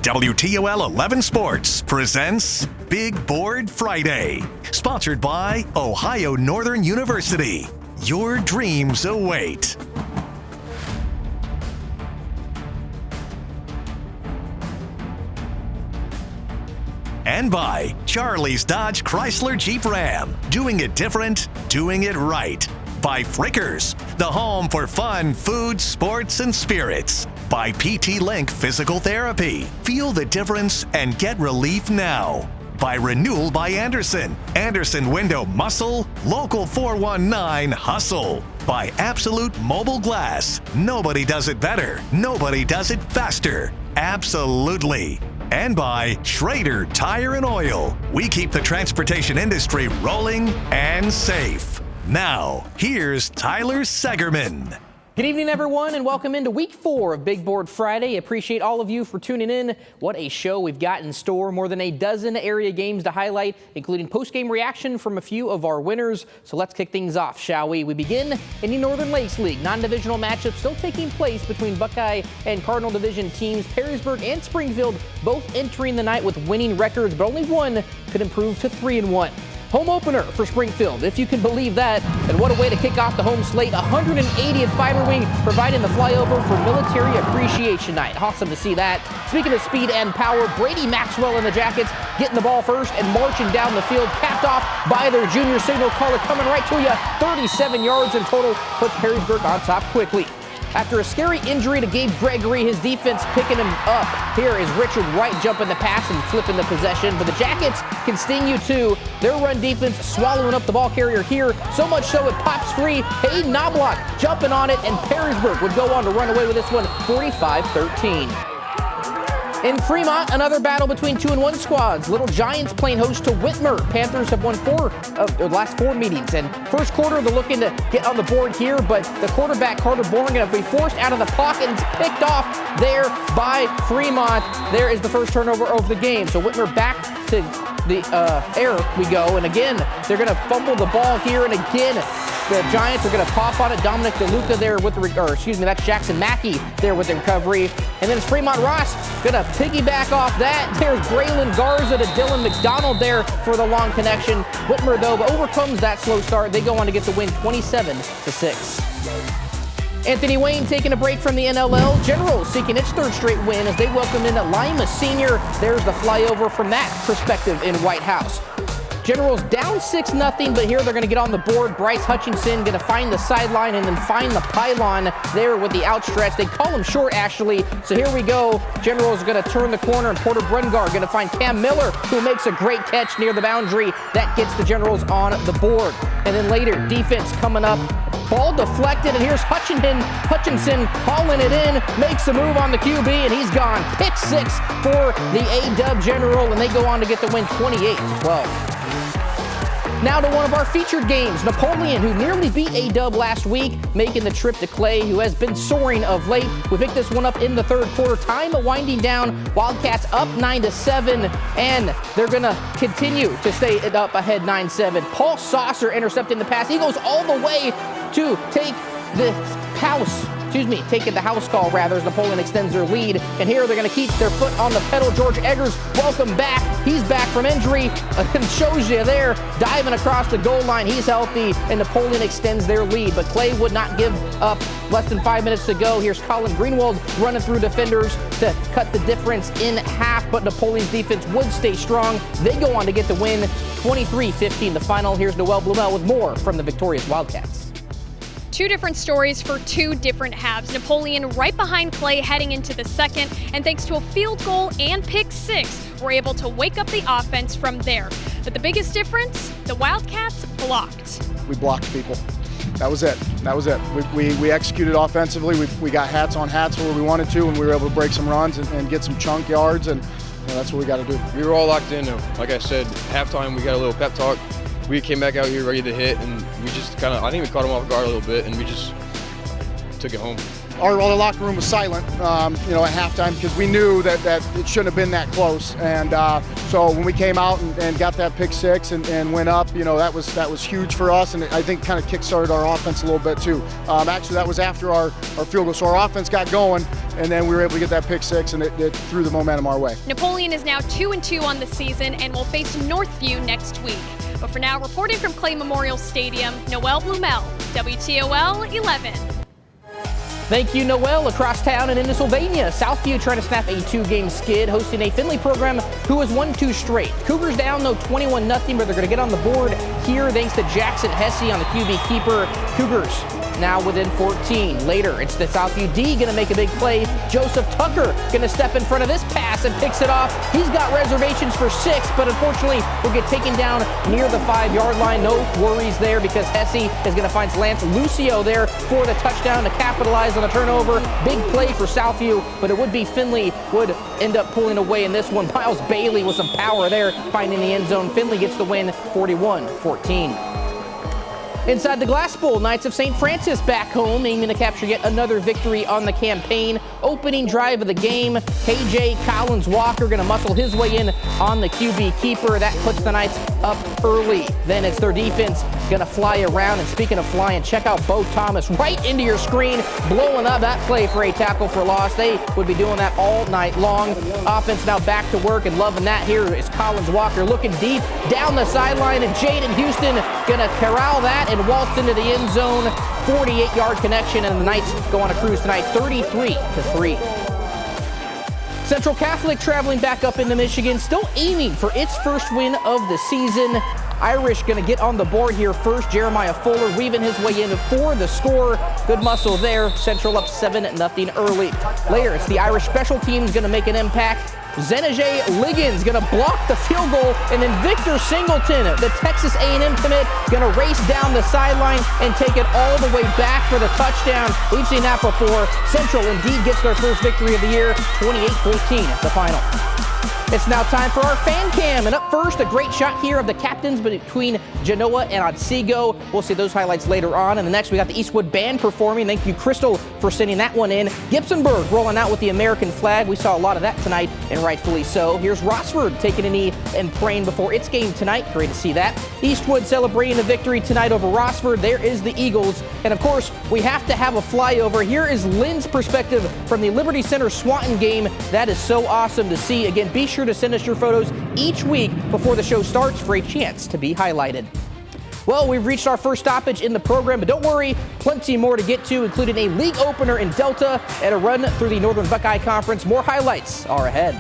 WTOL 11 Sports presents Big Board Friday, sponsored by Ohio Northern University. Your dreams await. And by Charlie's Dodge Chrysler Jeep Ram. Doing it different, doing it right. By Frickers, the home for fun, food, sports, and spirits. By PT Link Physical Therapy. Feel the difference and get relief now. By Renewal by Anderson. Anderson Window Muscle. Local 419 Hustle. By Absolute Mobile Glass. Nobody does it better. Nobody does it faster. Absolutely. And by Schrader Tire and Oil. We keep the transportation industry rolling and safe. Now, here's Tyler Segerman. Good evening, everyone, and welcome into Week 4 of Big Board Friday. Appreciate all of you for tuning in. What a show we've got in store. More than a dozen area games to highlight, including post-game reaction from a few of our winners. So let's kick things off, shall we? We begin in the Northern Lakes League. Non-divisional matchup still taking place between Buckeye and Cardinal Division teams. Perrysburg and Springfield both entering the night with winning records, but only one could improve to 3-1. Home opener for Springfield, if you can believe that. And what a way to kick off the home slate. 180th Fighter Wing providing the flyover for Military Appreciation Night. Awesome to see that. Speaking of speed and power, Brady Maxwell and the Jackets getting the ball first and marching down the field, capped off by their junior signal caller coming right to you. 37 yards in total, puts Perrysburg on top quickly. After a scary injury to Gabe Gregory, his defense picking him up. Here is Richard Wright jumping the pass and flipping the possession. But the Jackets can sting you too. Their run defense swallowing up the ball carrier here. So much so it pops free. Hayden Knobloch jumping on it, and Perrysburg would go on to run away with this one 45-13. In Fremont, another battle between 2 and 1 squads. Little Giants playing host to Whitmer. Panthers have won 4 of their last 4 meetings. And first quarter, they're looking to get on the board here, but the quarterback, Carter Bourne, going to be forced out of the pocket and picked off there by Fremont. There is the first turnover of the game. So Whitmer back to the air we go. And again, they're going to fumble the ball here. And again, the Giants are going to pop on it. Dominic DeLuca there with that's Jackson Mackey there with the recovery. And then it's Fremont Ross going to piggyback off that. There's Braylon Garza to Dylan McDonald there for the long connection. Whitmer, though, overcomes that slow start. They go on to get the win 27-6. Anthony Wayne taking a break from the NLL. Generals seeking its 3rd straight win as they welcomed in Lima Senior. There's the flyover from that perspective in White House. Generals down 6-0, but here they're going to get on the board. Bryce Hutchinson going to find the sideline and then find the pylon there with the outstretch. They call him short, actually. So here we go. Generals are going to turn the corner, and Porter Brungar going to find Cam Miller, who makes a great catch near the boundary. That gets the Generals on the board. And then later, defense coming up. Ball deflected, and here's Hutchinson hauling it in, makes a move on the QB, and he's gone. Pick 6 for the A-Dub General, and they go on to get the win 28-12. Now to one of our featured games, Napoleon, who nearly beat A-Dub last week, making the trip to Clay, who has been soaring of late. We picked this one up in the 3rd quarter. Time winding down. Wildcats up 9-7, and they're going to continue to stay up ahead 9-7. Paul Saucer intercepting the pass. He goes all the way to take the taking the house call rather as Napoleon extends their lead. And here they're going to keep their foot on the pedal. George Eggers, welcome back. He's back from injury and shows you there, diving across the goal line. He's healthy, and Napoleon extends their lead. But Clay would not give up. Less than 5 minutes to go. Here's Colin Greenwald running through defenders to cut the difference in half, but Napoleon's defense would stay strong. They go on to get the win 23-15. The final. Here's Noel Blumel with more from the victorious Wildcats. 2 different stories for 2 different halves. Napoleon right behind Clay heading into the second, and thanks to a field goal and pick 6, were able to wake up the offense from there. But the biggest difference, the Wildcats blocked. We blocked people. That was it. We executed offensively. We got hats on hats where we wanted to, and we were able to break some runs and get some chunk yards, and that's what we got to do. We were all locked in. Like I said, halftime we got a little pep talk. We came back out here ready to hit, and we just I think we caught them off guard a little bit, and we just took it home. our locker room was silent, you know, at halftime because we knew that it shouldn't have been that close. And so when we came out and got that pick six and went up, you know, that was huge for us, and I think kind of kickstarted our offense a little bit too. Actually, that was after our field goal, so our offense got going, and then we were able to get that pick six, and it threw the momentum our way. Napoleon is now 2-2 on the season and will face Northview next week. But for now, reporting from Clay Memorial Stadium, Noelle Blumel, WTOL 11. Thank you, Noelle. Across town and into Sylvania, Southview trying to snap a 2-game skid, hosting a Findlay program who has won 2 straight. Cougars down, though, 21-0, but they're going to get on the board here thanks to Jackson Hesse on the QB keeper. Cougars now within 14. Later, it's the Southview D going to make a big play. Joseph Tucker going to step in front of this pass and picks it off. He's got reservations for 6, but unfortunately will get taken down near the 5-yard line. No worries there because Hesse is going to find Lance Lucio there for the touchdown to capitalize on the turnover. Big play for Southview, but it would be Findlay would end up pulling away in this one. Miles Bailey with some power there, finding the end zone. Findlay gets the win 41-14. Inside the Glass Bowl, Knights of St. Francis back home, aiming to capture yet another victory on the campaign. Opening drive of the game, KJ Collins Walker going to muscle his way in on the QB keeper. That puts the Knights up early. Then it's their defense going to fly around. And speaking of flying, check out Bo Thomas right into your screen, blowing up that play for a tackle for loss. They would be doing that all night long. Offense now back to work and loving that. Here is Collins Walker looking deep down the sideline, and Jaden Houston going to corral that and waltz into the end zone. 48-yard connection, and the Knights go on a cruise tonight, 33-3. Central Catholic traveling back up into Michigan, still aiming for its first win of the season. Irish going to get on the board here first. Jeremiah Fuller weaving his way in for the score. Good muscle there. Central up 7-0 early. Later, it's the Irish special teams going to make an impact. Zenajay Liggins going to block the field goal, and then Victor Singleton, the Texas A&M commit, going to race down the sideline and take it all the way back for the touchdown. We've seen that before. Central indeed gets their first victory of the year, 28-14 the final. It's now time for our fan cam, and up first, a great shot here of the captains between Genoa and Otsego. We'll see those highlights later on. And the next, we got the Eastwood Band performing. Thank you, Crystal, for sending that one in. Gibsonburg rolling out with the American flag. We saw a lot of that tonight, and rightfully so. Here's Rossford taking a knee and praying before its game tonight. Great to see that. Eastwood celebrating a victory tonight over Rossford. There is the Eagles. And of course, we have to have a flyover. Here is Lynn's perspective from the Liberty Center Swanton game. That is so awesome to see. Again, be sure to send us your photos each week before the show starts for a chance to be highlighted. Well, we've reached our first stoppage in the program, but don't worry, plenty more to get to, including a league opener in Delta and a run through the Northern Buckeye Conference. More highlights are ahead.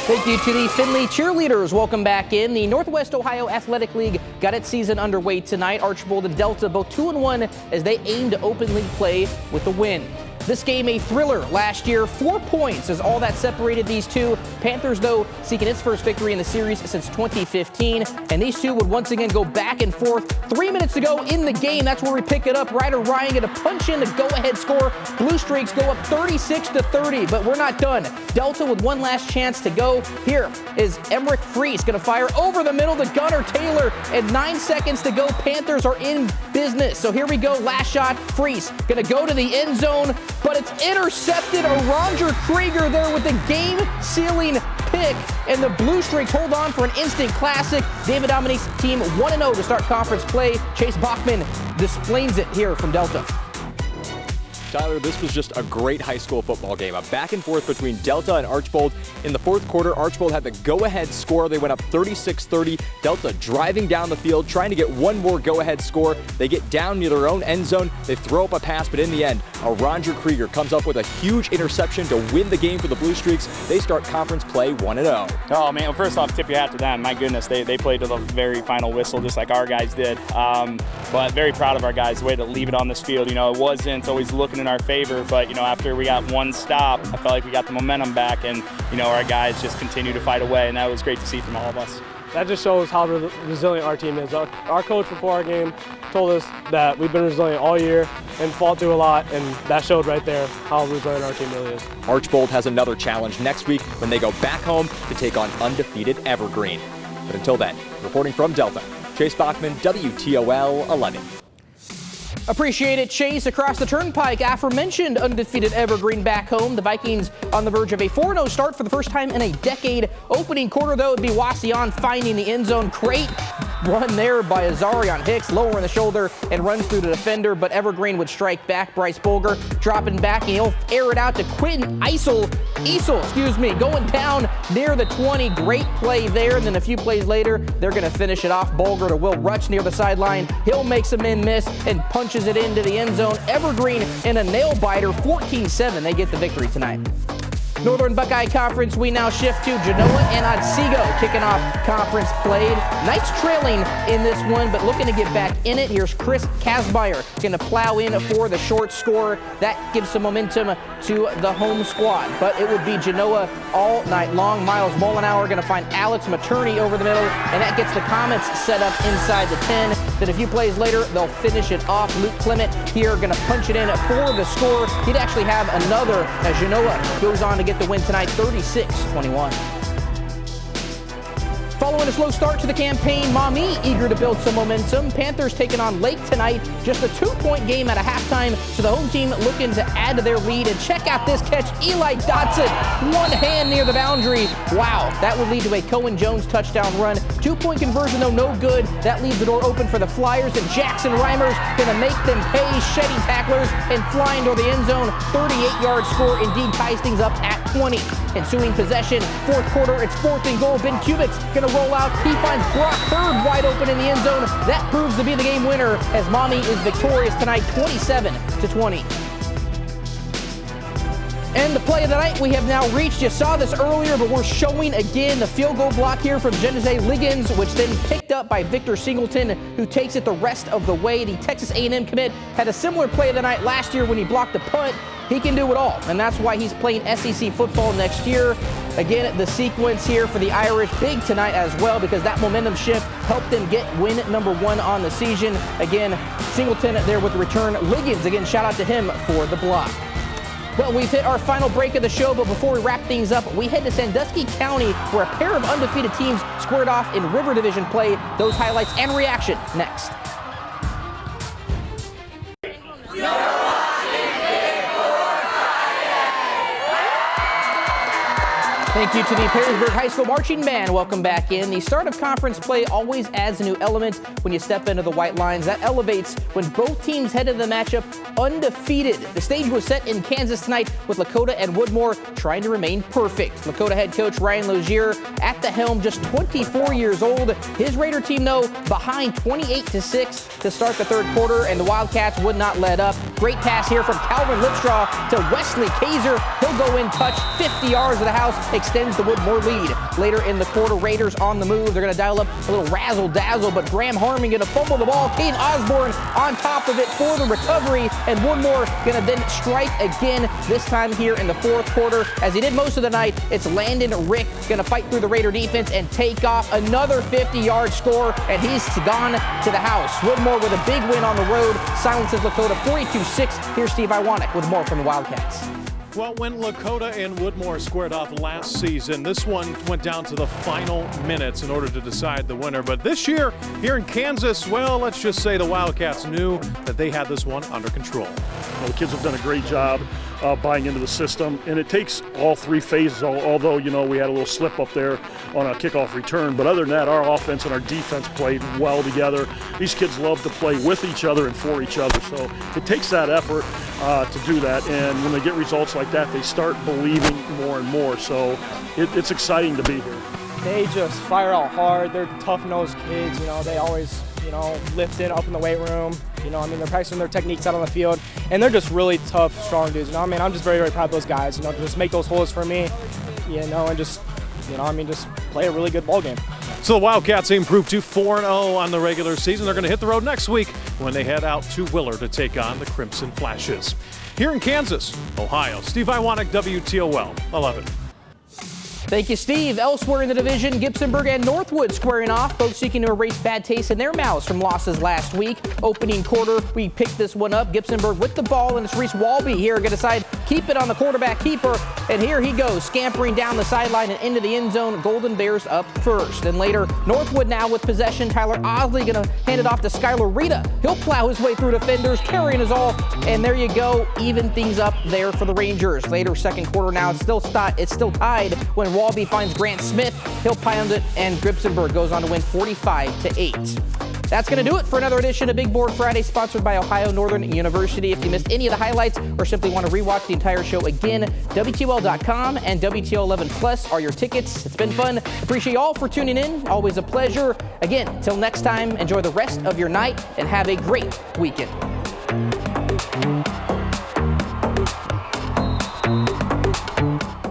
Thank you to the Findlay cheerleaders. Welcome back in. The Northwest Ohio Athletic League got its season underway tonight. Archbold and Delta both 2-1 as they aim to open league play with a win. This game a thriller last year. 4 points is all that separated these two. Panthers, though, seeking its first victory in the series since 2015. And these two would once again go back and forth. 3 minutes to go in the game. That's where we pick it up. Ryder Ryan going to punch in the go-ahead score. Blue Streaks go up 36-30, but we're not done. Delta with one last chance to go. Here is Emmerich Freese going to fire over the middle to Gunnar Taylor. And 9 seconds to go. Panthers are in business. So here we go. Last shot. Freese going to go to the end zone, but it's intercepted. Roger Krieger there with the game-sealing pick, and the Blue Streaks hold on for an instant classic. David Dominique's team 1-0 to start conference play. Chase Bachman displays it here from Delta. Tyler, this was just a great high school football game. A back and forth between Delta and Archbold. In the fourth quarter, Archbold had the go-ahead score. They went up 36-30. Delta driving down the field, trying to get one more go-ahead score. They get down near their own end zone. They throw up a pass, but in the end, Roger Krieger comes up with a huge interception to win the game for the Blue Streaks. They start conference play 1-0. Oh, man, well, first off, tip your hat to them. My goodness, they played to the very final whistle just like our guys did. But very proud of our guys, the way to leave it on this field. You know, it's always looking in our favor, but, you know, after we got one stop, I felt like we got the momentum back, and, you know, our guys just continue to fight away, and that was great to see from all of us. That just shows how resilient our team is. Our coach before our game told us that we've been resilient all year and fought through a lot, and that showed right there how resilient our team really is. Archbold has another challenge next week when they go back home to take on undefeated Evergreen. But until then, reporting from Delta, Chase Bachman, WTOL 11. Appreciate it, Chase. Across the turnpike, aforementioned undefeated Evergreen back home. The Vikings on the verge of a 4-0 start for the first time in a decade. Opening quarter, though, would be Wauseon finding the end zone. Great run there by Azarion Hicks, lower in the shoulder and runs through the defender, but Evergreen would strike back. Bryce Bolger dropping back, and he'll air it out to Quentin Eisel, going down near the 20. Great play there, and then a few plays later, they're going to finish it off. Bolger to Will Rutch near the sideline. He'll make some men miss and punches it into the end zone. Evergreen in a nail-biter, 14-7. They get the victory tonight. Northern Buckeye Conference, we now shift to Genoa and Otsego kicking off conference play. Knights trailing in this one, but looking to get back in it. Here's Chris Kasbeyer going to plow in for the short score. That gives some momentum to the home squad, but it would be Genoa all night long. Miles Mollenauer going to find Alex Materney over the middle, and that gets the Comets set up inside the 10. Then a few plays later, they'll finish it off. Luke Clement here going to punch it in for the score. He'd actually have another as Genoa goes on to get the win tonight, 36-21. Following a slow start to the campaign, Maumee eager to build some momentum. Panthers taking on Lake tonight. Just a 2-point game at a halftime, so the home team looking to add to their lead. And check out this catch, Eli Dotson, one hand near the boundary. Wow, that would lead to a Cohen Jones touchdown run. 2-point conversion, though, no good. That leaves the door open for the Flyers, and Jackson Reimers gonna make them pay, shedding tacklers and flying to the end zone. 38-yard score indeed ties things up at 20. Ensuing possession, fourth quarter, it's 4th and goal. Ben Kubik's gonna roll out. He finds Brock Bird wide open in the end zone. That proves to be the game winner as Maumee is victorious tonight, 27-20. And the play of the night we have now reached. You saw this earlier, but we're showing again the field goal block here from Genesee Liggins, which then picked up by Victor Singleton, who takes it the rest of the way. The Texas A&M commit had a similar play of the night last year when he blocked the punt. He can do it all, and that's why he's playing SEC football next year. Again, the sequence here for the Irish, big tonight as well, because that momentum shift helped them get win number 1 on the season. Again, Singleton there with the return. Liggins, again, shout out to him for the block. Well, we've hit our final break of the show, but before we wrap things up, we head to Sandusky County, where a pair of undefeated teams squared off in River Division play. Those highlights and reaction next. Thank you to the Perrysburg High School Marching Band. Welcome back in. The start of conference play always adds a new element when you step into the white lines. That elevates when both teams head into the matchup undefeated. The stage was set in Kansas tonight with Lakota and Woodmore trying to remain perfect. Lakota head coach Ryan Lozier at the helm, just 24 years old. His Raider team, though, behind 28-6 to start the third quarter, and the Wildcats would not let up. Great pass here from Calvin Lipstraw to Wesley Kaiser. He'll go in, touch 50 yards of the house, extends the Woodmore lead. Later in the quarter, Raiders on the move. They're going to dial up a little razzle-dazzle, but Graham Harmon going to fumble the ball. Caden Osborne on top of it for the recovery, and Woodmore going to then strike again, this time here in the fourth quarter. As he did most of the night, it's Landon Rick going to fight through the Raider defense and take off another 50-yard score, and he's gone to the house. Woodmore with a big win on the road, silences Lakota 42-6. Here's Steve Iwanek with more from the Wildcats. Well, when Lakota and Woodmore squared off last season, this one went down to the final minutes in order to decide the winner. But this year, here in Kansas, well, let's just say the Wildcats knew that they had this one under control. Well, the kids have done a great job buying into the system, and it takes all three phases, although, you know, we had a little slip up there on a kickoff return. But other than that, our offense and our defense played well together. These kids love to play with each other and for each other, so it takes that effort to do that. And when they get results like that, they start believing more and more. So it's exciting to be here. They just fire out hard. They're tough-nosed kids. You know, they always, you know, lifting up in the weight room. You know, I mean, they're practicing their techniques out on the field, and they're just really tough, strong dudes. You know, I mean, I'm just very, very proud of those guys. You know, to just make those holes for me. You know, and just, you know, I mean, just play a really good ball game. So the Wildcats improved to 4-0 on the regular season. They're going to hit the road next week when they head out to Willard to take on the Crimson Flashes. Here in Kansas, Ohio, Steve Iwanek, WTOL 11. Thank you, Steve. Elsewhere in the division, Gibsonburg and Northwood squaring off, both seeking to erase bad taste in their mouths from losses last week. Opening quarter, we picked this one up. Gibsonburg with the ball, and it's Reese Walby here going to decide keep it on the quarterback keeper. And here he goes, scampering down the sideline and into the end zone. Golden Bears up first. Then later, Northwood now with possession. Tyler Osley going to hand it off to Skylar Rita. He'll plow his way through defenders, carrying us all. And there you go, even things up there for the Rangers. Later, second quarter now, it's still tied when Walby finds Grant Smith. He'll pound it, and Gibsonburg goes on to win 45-8. That's going to do it for another edition of Big Board Friday, sponsored by Ohio Northern University. If you missed any of the highlights or simply want to rewatch the entire show again, WTOL.com and WTOL 11 Plus are your tickets. It's been fun. Appreciate you all for tuning in. Always a pleasure. Again, till next time, enjoy the rest of your night and have a great weekend.